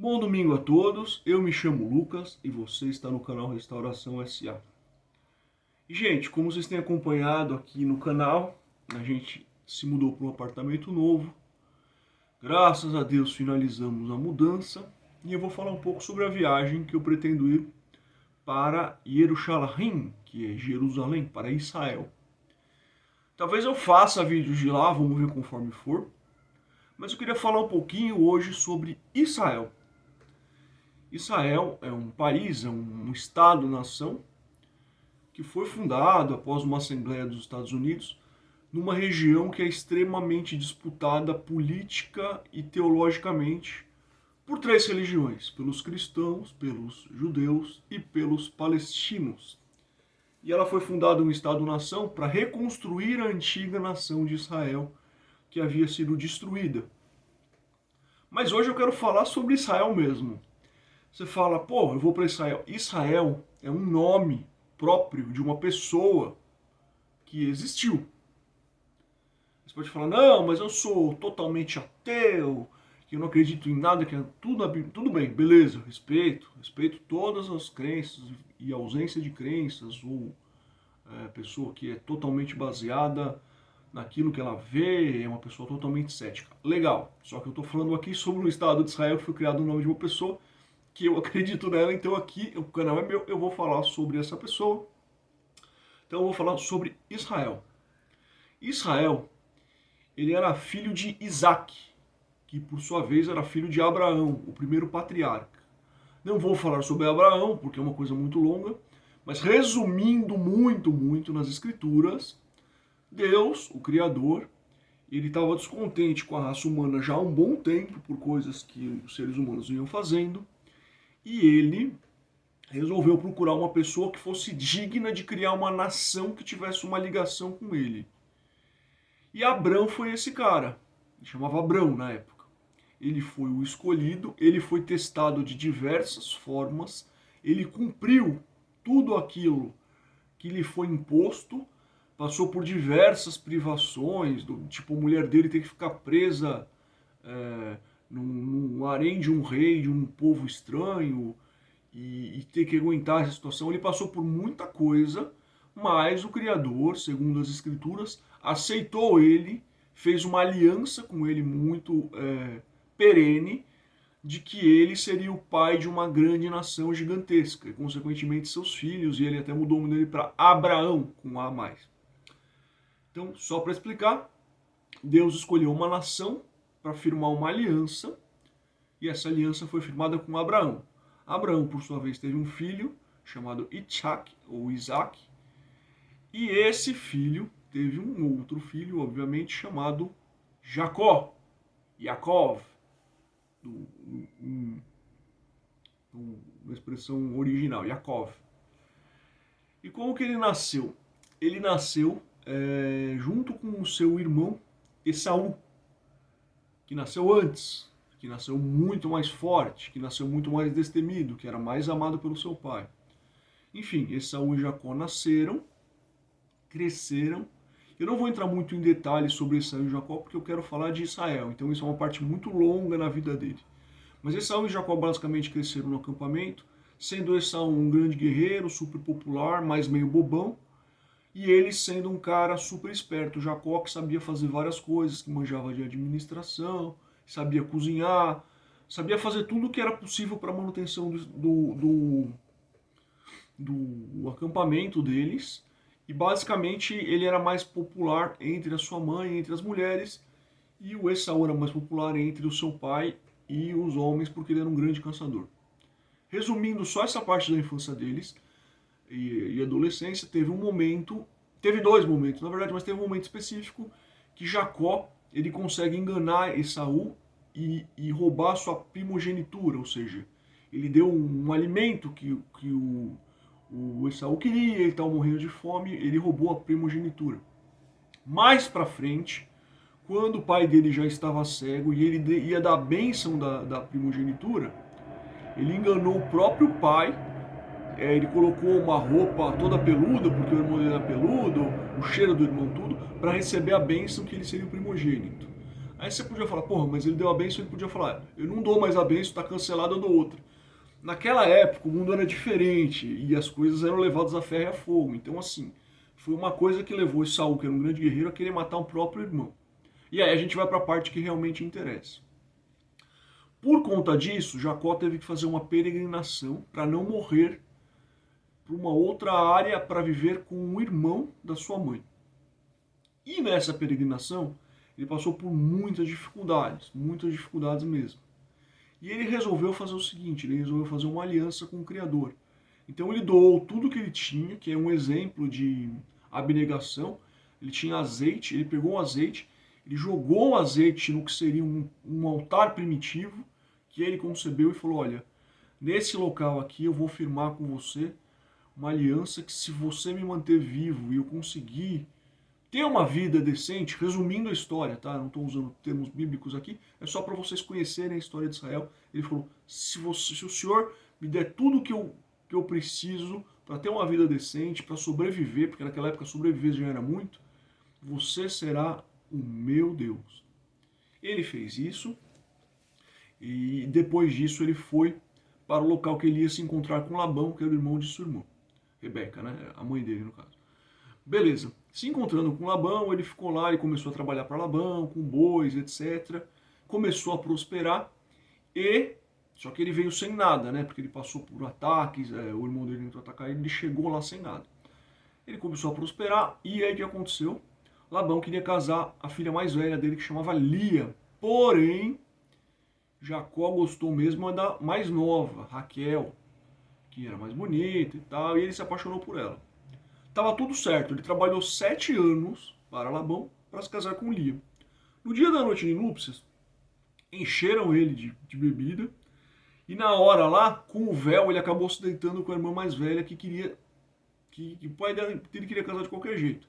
Bom domingo a todos, eu me chamo Lucas e você está no canal Restauração SA. E gente, como vocês têm acompanhado aqui no canal, a gente se mudou para um apartamento novo. Graças a Deus finalizamos a mudança e eu vou falar um pouco sobre a viagem que eu pretendo ir para Jerusalém, que é Jerusalém, para Israel. Talvez eu faça vídeos de lá, vamos ver conforme for, mas eu queria falar um pouquinho hoje sobre Israel. Israel é um país, é um Estado-nação que foi fundado após uma Assembleia dos Estados Unidos numa região que é extremamente disputada política e teologicamente por três religiões, pelos cristãos, pelos judeus e pelos palestinos. E ela foi fundada um Estado-nação para reconstruir a antiga nação de Israel, que havia sido destruída. Mas hoje eu quero falar sobre Israel mesmo. Você fala, pô, eu vou para Israel. Israel é um nome próprio de uma pessoa que existiu. Você pode falar, não, mas eu sou totalmente ateu, que eu não acredito em nada, que é tudo bem, beleza, respeito todas as crenças e ausência de crenças, ou pessoa que é totalmente baseada naquilo que ela vê, é uma pessoa totalmente cética. Legal, só que eu estou falando aqui sobre o Estado de Israel, que foi criado no nome de uma pessoa que eu acredito nela, então aqui o canal é meu, eu vou falar sobre essa pessoa. Então eu vou falar sobre Israel. Israel, ele era filho de Isaac, que por sua vez era filho de Abraão, o primeiro patriarca. Não vou falar sobre Abraão, porque é uma coisa muito longa, mas resumindo muito nas escrituras, Deus, o Criador, ele estava descontente com a raça humana já há um bom tempo, por coisas que os seres humanos vinham fazendo, e ele resolveu procurar uma pessoa que fosse digna de criar uma nação que tivesse uma ligação com ele. E Abrão foi esse cara. Ele chamava Abrão na época. Ele foi o escolhido, ele foi testado de diversas formas, ele cumpriu tudo aquilo que lhe foi imposto, passou por diversas privações, tipo a mulher dele ter que ficar presa num harém de um rei, de um povo estranho, e ter que aguentar essa situação. Ele passou por muita coisa, mas o Criador, segundo as Escrituras, aceitou ele, fez uma aliança com ele muito perene, de que ele seria o pai de uma grande nação gigantesca, e consequentemente seus filhos, e ele até mudou o nome dele para Abraão, com A mais. Então, só para explicar, Deus escolheu uma nação para firmar uma aliança, e essa aliança foi firmada com Abraão. Abraão, por sua vez, teve um filho chamado Isaac, e esse filho teve um outro filho, obviamente, chamado Jacó, Yaakov, na expressão original, Yaakov. E como que ele nasceu? Ele nasceu junto com o seu irmão Esaú, que nasceu antes, que nasceu muito mais forte, que nasceu muito mais destemido, que era mais amado pelo seu pai. Enfim, Esaú e Jacó nasceram, cresceram. Eu não vou entrar muito em detalhes sobre Esaú e Jacó, porque eu quero falar de Israel, então isso é uma parte muito longa na vida dele. Mas Esaú e Jacó basicamente cresceram no acampamento, sendo Esaú um grande guerreiro, super popular, mas meio bobão, e ele sendo um cara super esperto, Jacó, que sabia fazer várias coisas, que manjava de administração, sabia cozinhar, sabia fazer tudo o que era possível para a manutenção do acampamento deles. E basicamente ele era mais popular entre a sua mãe, entre as mulheres, e o Esaú era mais popular entre o seu pai e os homens, porque ele era um grande caçador. Resumindo só essa parte da infância deles e adolescência, teve dois momentos, na verdade, mas teve um momento específico que Jacó, ele consegue enganar Esaú e roubar sua primogenitura, ou seja, ele deu um alimento que o Esaú queria, ele estava morrendo de fome, ele roubou a primogenitura. Mais pra frente, quando o pai dele já estava cego e ele ia dar a bênção da primogenitura, ele enganou o próprio pai, ele colocou uma roupa toda peluda, porque o irmão dele era peludo, o cheiro do irmão tudo, para receber a bênção que ele seria o primogênito. Aí você podia falar, porra, mas ele deu a bênção, ele podia falar, eu não dou mais a bênção, tá cancelado, eu dou outra. Naquela época o mundo era diferente e as coisas eram levadas a ferro e a fogo. Então, assim, foi uma coisa que levou Saul, que era um grande guerreiro, a querer matar o próprio irmão. E aí a gente vai para a parte que realmente interessa. Por conta disso, Jacó teve que fazer uma peregrinação para não morrer para uma outra área para viver com o irmão da sua mãe. E nessa peregrinação, ele passou por muitas dificuldades mesmo. E ele resolveu fazer o seguinte, ele resolveu fazer uma aliança com o Criador. Então ele doou tudo que ele tinha, que é um exemplo de abnegação. Ele tinha azeite, ele pegou o azeite, ele jogou o azeite no que seria um altar primitivo, que ele concebeu e falou, olha, nesse local aqui eu vou firmar com você uma aliança que se você me manter vivo e eu conseguir ter uma vida decente, resumindo a história, tá? Não estou usando termos bíblicos aqui, é só para vocês conhecerem a história de Israel. Ele falou, se o senhor me der tudo que eu preciso para ter uma vida decente, para sobreviver, porque naquela época sobreviver já era muito, você será o meu Deus. Ele fez isso e depois disso ele foi para o local que ele ia se encontrar com Labão, que era o irmão de sua irmã, Rebeca, né? A mãe dele no caso. Beleza. Se encontrando com Labão, ele ficou lá e começou a trabalhar para Labão, com bois, etc. Começou a prosperar e... Só que ele veio sem nada, né? Porque ele passou por ataques, o irmão dele tentou atacar ele chegou lá sem nada. Ele começou a prosperar e aí o que aconteceu? Labão queria casar a filha mais velha dele, que chamava Lia. Porém, Jacó gostou mesmo da mais nova, Raquel, que era mais bonita e tal, e ele se apaixonou por ela. Tava tudo certo, ele trabalhou 7 anos para Labão para se casar com Lia. No dia da noite de núpcias, encheram ele de bebida e na hora lá, com o véu, ele acabou se deitando com a irmã mais velha que o pai dele queria casar de qualquer jeito.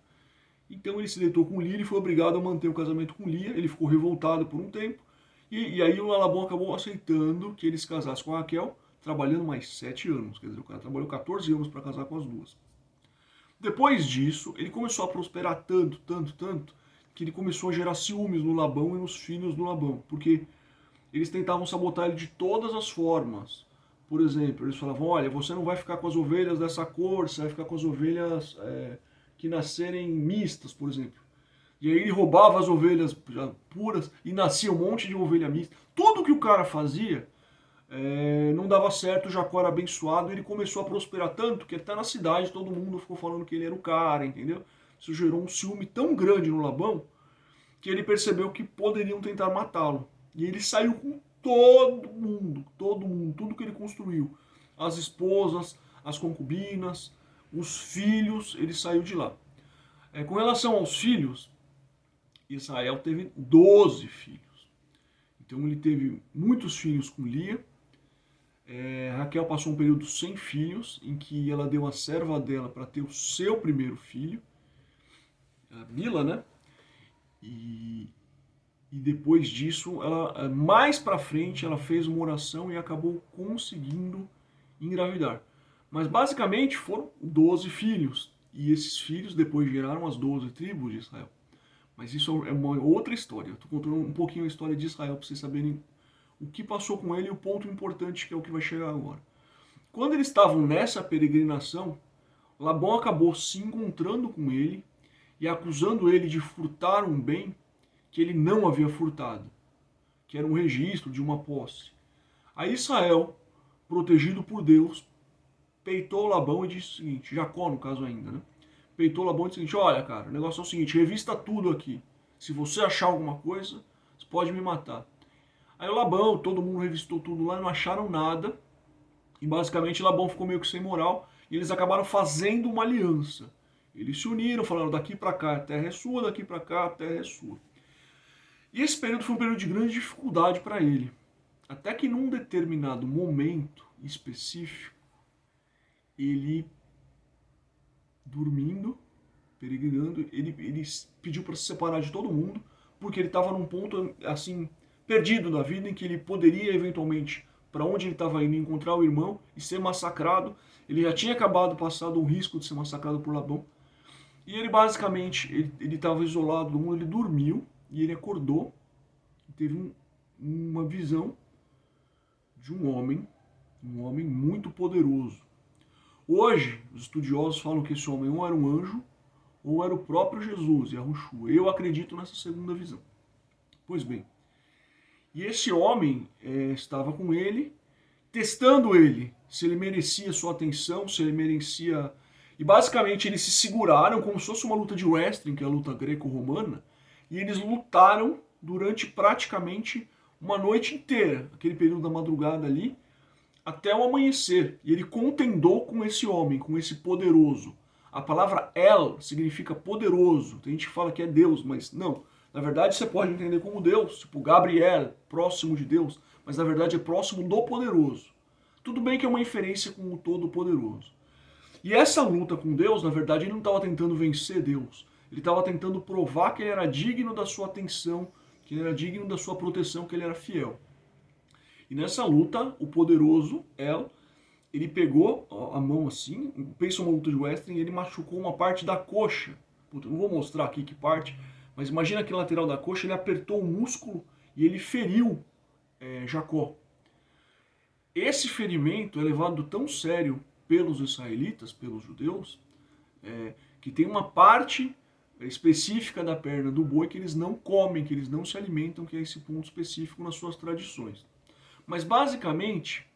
Então ele se deitou com Lia e foi obrigado a manter o casamento com Lia. Ele ficou revoltado por um tempo e aí o Labão acabou aceitando que ele se casasse com a Raquel, trabalhando mais 7 anos. Quer dizer, o cara trabalhou 14 anos para casar com as duas. Depois disso, ele começou a prosperar tanto, que ele começou a gerar ciúmes no Labão e nos filhos do Labão, porque eles tentavam sabotar ele de todas as formas. Por exemplo, eles falavam, olha, você não vai ficar com as ovelhas dessa cor, você vai ficar com as ovelhas que nascerem mistas, por exemplo. E aí ele roubava as ovelhas puras e nascia um monte de ovelha mista. Tudo que o cara fazia não dava certo, o Jacó era abençoado, ele começou a prosperar tanto que até na cidade todo mundo ficou falando que ele era o cara, entendeu? Isso gerou um ciúme tão grande no Labão que ele percebeu que poderiam tentar matá-lo. E ele saiu com todo mundo, tudo que ele construiu. As esposas, as concubinas, os filhos, ele saiu de lá. Com relação aos filhos, Israel teve 12 filhos. Então ele teve muitos filhos com Lia. Raquel passou um período sem filhos, em que ela deu a serva dela para ter o seu primeiro filho, a Bila, né? E depois disso, mais para frente, ela fez uma oração e acabou conseguindo engravidar. Mas basicamente foram 12 filhos. E esses filhos depois geraram as 12 tribos de Israel. Mas isso é uma outra história. Eu estou contando um pouquinho a história de Israel para vocês saberem o que passou com ele e o ponto importante que é o que vai chegar agora. Quando eles estavam nessa peregrinação, Labão acabou se encontrando com ele e acusando ele de furtar um bem que ele não havia furtado, que era um registro de uma posse. Aí Israel, protegido por Deus, peitou Labão e disse o seguinte, Jacó no caso ainda, né? Peitou Labão e disse o seguinte, olha cara, o negócio é o seguinte, revista tudo aqui. Se você achar alguma coisa, você pode me matar. Aí o Labão, todo mundo revistou tudo lá, não acharam nada. E basicamente Labão ficou meio que sem moral. E eles acabaram fazendo uma aliança. Eles se uniram, falaram, daqui para cá a terra é sua, daqui para cá a terra é sua. E esse período foi um período de grande dificuldade para ele. Até que num determinado momento específico, ele, dormindo, peregrinando, ele pediu para se separar de todo mundo, porque ele estava num ponto assim perdido na vida em que ele poderia eventualmente, para onde ele estava indo, encontrar o irmão e ser massacrado. Ele já tinha passado o risco de ser massacrado por Labão. E ele basicamente, ele estava isolado do mundo, ele dormiu e ele acordou teve uma visão de um homem muito poderoso. Hoje, os estudiosos falam que esse homem ou era um anjo ou era o próprio Jesus, Yahushua. Eu acredito nessa segunda visão. Pois bem, e esse homem estava com ele, testando ele, se ele merecia sua atenção, se ele merecia... E basicamente eles se seguraram como se fosse uma luta de wrestling, que é a luta greco-romana, e eles lutaram durante praticamente uma noite inteira, aquele período da madrugada ali, até o amanhecer. E ele contendou com esse homem, com esse poderoso. A palavra El significa poderoso. Tem gente que fala que é Deus, mas não. Na verdade, você pode entender como Deus, tipo Gabriel, próximo de Deus, mas na verdade é próximo do poderoso. Tudo bem que é uma inferência com o todo-poderoso. E essa luta com Deus, na verdade, ele não estava tentando vencer Deus. Ele estava tentando provar que ele era digno da sua atenção, que ele era digno da sua proteção, que ele era fiel. E nessa luta, o poderoso El, ele pegou a mão assim, pensa uma luta de wrestling, e ele machucou uma parte da coxa. Puta, não vou mostrar aqui que parte, mas imagina aquele lateral da coxa, ele apertou o músculo e ele feriu Jacó. Esse ferimento é levado tão sério pelos israelitas, pelos judeus, que tem uma parte específica da perna do boi que eles não comem, que eles não se alimentam, que é esse ponto específico nas suas tradições. Mas basicamente,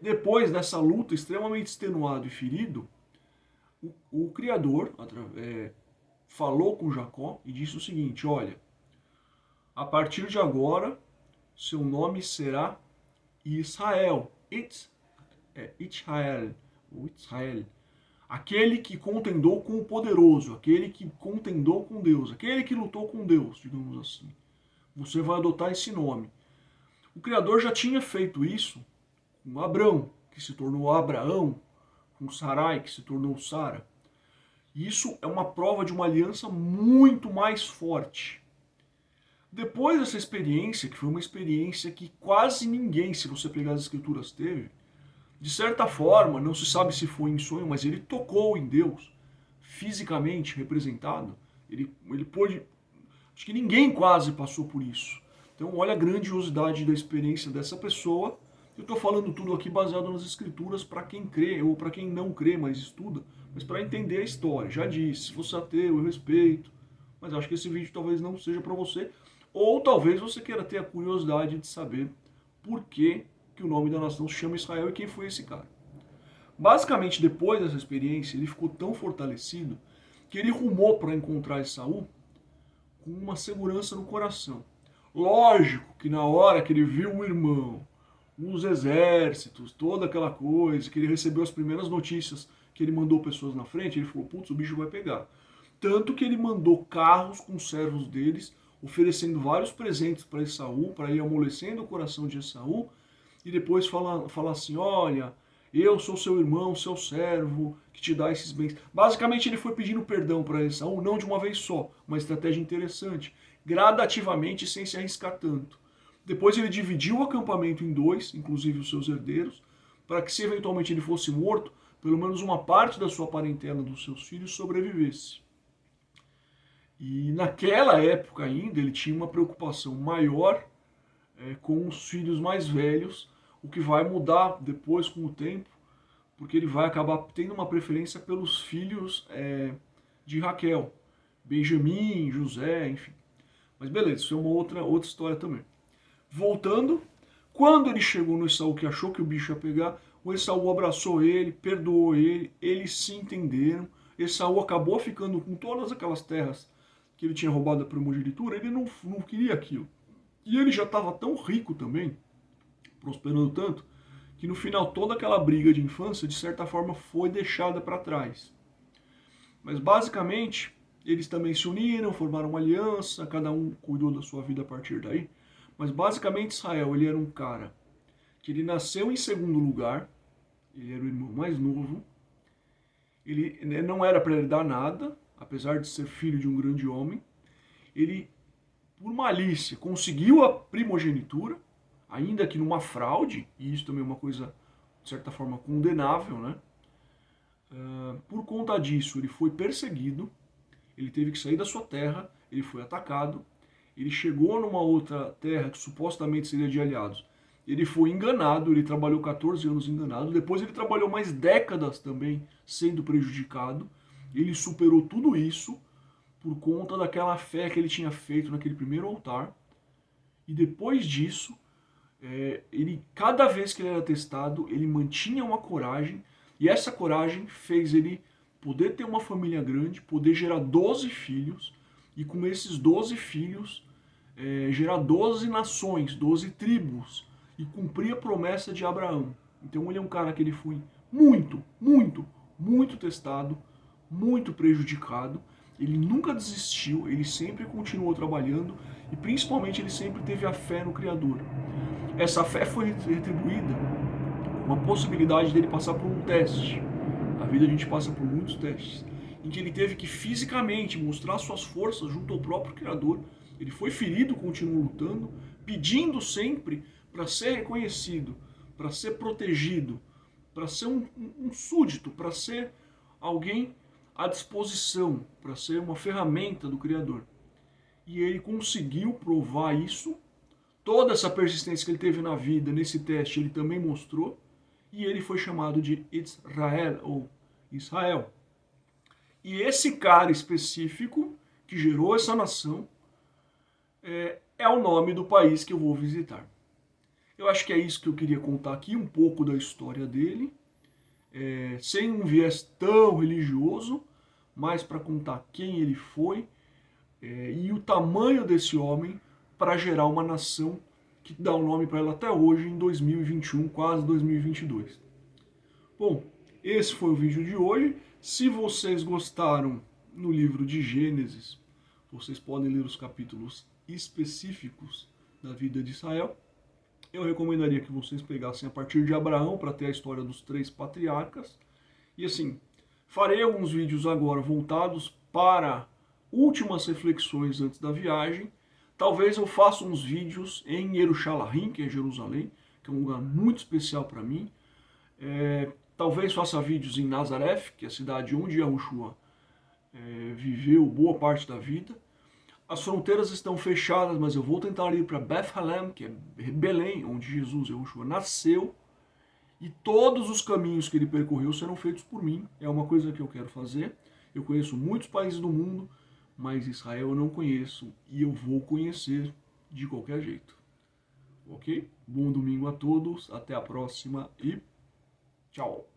depois dessa luta extremamente extenuado e ferido, o Criador falou com Jacó e disse o seguinte: olha, a partir de agora, seu nome será Israel. Israel. Aquele que contendou com o poderoso, aquele que contendou com Deus, aquele que lutou com Deus, digamos assim. Você vai adotar esse nome. O Criador já tinha feito isso com Abrão, que se tornou Abraão, com Sarai, que se tornou Sara. Isso é uma prova de uma aliança muito mais forte. Depois dessa experiência, que foi uma experiência que quase ninguém, se você pegar as escrituras, teve, de certa forma, não se sabe se foi em sonho, mas ele tocou em Deus, fisicamente representado. Ele pôde... Acho que ninguém quase passou por isso. Então, olha a grandiosidade da experiência dessa pessoa. Eu estou falando tudo aqui baseado nas escrituras para quem crê ou para quem não crê, mas estuda, mas para entender a história. Já disse, se você é ateu, eu respeito, mas acho que esse vídeo talvez não seja para você, ou talvez você queira ter a curiosidade de saber por que o nome da nação se chama Israel e quem foi esse cara. Basicamente, depois dessa experiência, ele ficou tão fortalecido que ele rumou para encontrar Esaú com uma segurança no coração. Lógico que na hora que ele viu o irmão, os exércitos, toda aquela coisa, que ele recebeu as primeiras notícias que ele mandou pessoas na frente, ele falou, putz, o bicho vai pegar. Tanto que ele mandou carros com servos deles, oferecendo vários presentes para Esaú, para ir amolecendo o coração de Esaú, e depois falar assim, olha, eu sou seu irmão, seu servo, que te dá esses bens. Basicamente ele foi pedindo perdão para Esaú, não de uma vez só, uma estratégia interessante, gradativamente sem se arriscar tanto. Depois ele dividiu o acampamento em dois, inclusive os seus herdeiros, para que se eventualmente ele fosse morto, pelo menos uma parte da sua parentela, dos seus filhos, sobrevivesse. E naquela época ainda ele tinha uma preocupação maior com os filhos mais velhos, o que vai mudar depois com o tempo, porque ele vai acabar tendo uma preferência pelos filhos de Raquel, Benjamim, José, enfim. Mas beleza, isso é uma outra história também. Voltando, quando ele chegou no Esaú, que achou que o bicho ia pegar, o Esaú abraçou ele, perdoou ele, eles se entenderam. Esaú acabou ficando com todas aquelas terras que ele tinha roubado da primogenitura, ele não queria aquilo. E ele já estava tão rico também, prosperando tanto, que no final toda aquela briga de infância, de certa forma, foi deixada para trás. Mas basicamente, eles também se uniram, formaram uma aliança, cada um cuidou da sua vida a partir daí. Mas basicamente Israel, ele era um cara que ele nasceu em segundo lugar, ele era o irmão mais novo, ele não era para herdar nada, apesar de ser filho de um grande homem, ele, por malícia, conseguiu a primogenitura, ainda que numa fraude, e isso também é uma coisa, de certa forma, condenável, né? Por conta disso, ele foi perseguido, ele teve que sair da sua terra, ele foi atacado, Ele chegou numa outra terra que supostamente seria de aliados. Ele foi enganado, ele trabalhou 14 anos enganado, depois ele trabalhou mais décadas também sendo prejudicado. Ele superou tudo isso por conta daquela fé que ele tinha feito naquele primeiro altar. E depois disso, ele, cada vez que ele era testado, ele mantinha uma coragem, e essa coragem fez ele poder ter uma família grande, poder gerar 12 filhos, e com esses 12 filhos, gerar 12 nações, 12 tribos, e cumprir a promessa de Abraão. Então ele é um cara que ele foi muito testado, muito prejudicado. Ele nunca desistiu, ele sempre continuou trabalhando e principalmente ele sempre teve a fé no Criador. Essa fé foi retribuída com a possibilidade dele passar por um teste. Na vida a gente passa por muitos testes, em que ele teve que fisicamente mostrar suas forças junto ao próprio Criador. Ele foi ferido, continuou lutando, pedindo sempre para ser reconhecido, para ser protegido, para ser um súdito, para ser alguém à disposição, para ser uma ferramenta do Criador. E ele conseguiu provar isso. Toda essa persistência que ele teve na vida, nesse teste, ele também mostrou. E ele foi chamado de Israel, ou Israel. E esse cara específico, que gerou essa nação, é o nome do país que eu vou visitar. Eu acho que é isso que eu queria contar aqui, um pouco da história dele, sem um viés tão religioso, mas para contar quem ele foi e o tamanho desse homem para gerar uma nação que dá o nome para ela até hoje, em 2021, quase 2022. Bom, esse foi o vídeo de hoje. Se vocês gostaram no livro de Gênesis, vocês podem ler os capítulos específicos da vida de Israel. Eu recomendaria que vocês pegassem a partir de Abraão para ter a história dos 3 patriarcas. E assim, farei alguns vídeos agora voltados para últimas reflexões antes da viagem. Talvez eu faça uns vídeos em Jerusalém, que é Jerusalém, que é um lugar muito especial para mim. Talvez faça vídeos em Nazaré, que é a cidade onde Yahushua viveu boa parte da vida. As fronteiras estão fechadas, mas eu vou tentar ir para Bethlehem, que é Belém, onde Jesus, Yahushua, nasceu. E todos os caminhos que ele percorreu serão feitos por mim. É uma coisa que eu quero fazer. Eu conheço muitos países do mundo, mas Israel eu não conheço e eu vou conhecer de qualquer jeito. Ok? Bom domingo a todos, até a próxima e tchau!